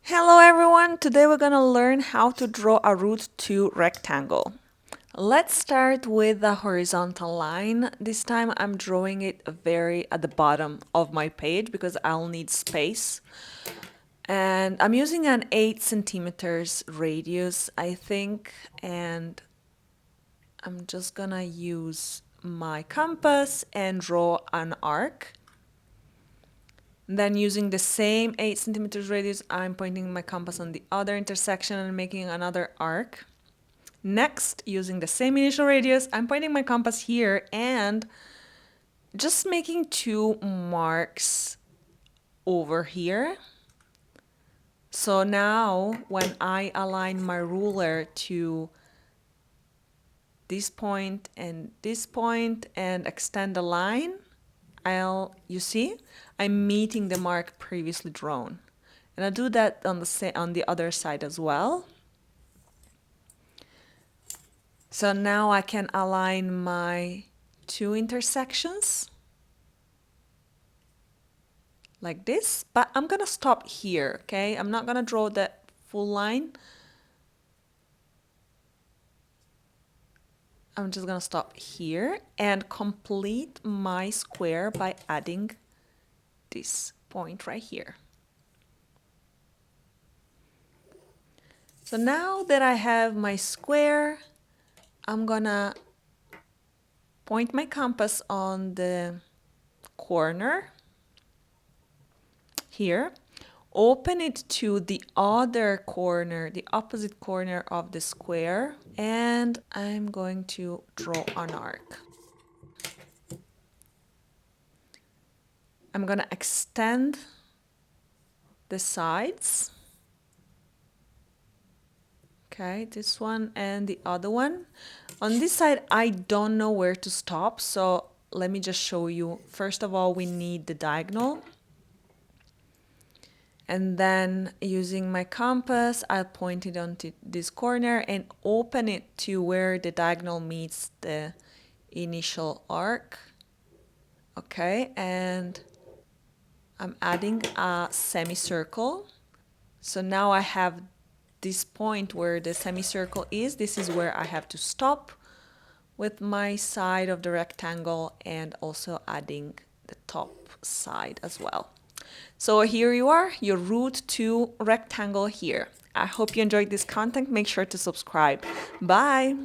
Hello everyone! Today we're gonna learn how to draw a root 2 rectangle. Let's start with the horizontal line. This time I'm drawing it very at the bottom of my page because I'll need space. And I'm using an 8 centimeters radius, I think, and I'm just gonna use my compass and draw an arc. Then using the same 8 centimeters radius, I'm pointing my compass on the other intersection and making another arc. Next, using the same initial radius, I'm pointing my compass here and just making two marks over here. So now when I align my ruler to this point and extend the line, you see, I'm meeting the mark previously drawn. And I do that on the other side as well. So now I can align my two intersections like this, but I'm gonna stop here, okay? I'm not gonna draw that full line. I'm just gonna stop here and complete my square by adding this point right here. So now that I have my square, I'm gonna point my compass on the corner here, open it to the other corner, the opposite corner of the square, and I'm going to draw an arc. I'm gonna extend the sides. Okay, this one and the other one. On this side, I don't know where to stop, so let me just show you. First of all, we need the diagonal. And then using my compass, I'll point it onto this corner and open it to where the diagonal meets the initial arc. Okay, and I'm adding a semicircle. So now I have this point where the semicircle is. This is where I have to stop with my side of the rectangle and also adding the top side as well. So here you are, your root 2 rectangle here. I hope you enjoyed this content. Make sure to subscribe. Bye!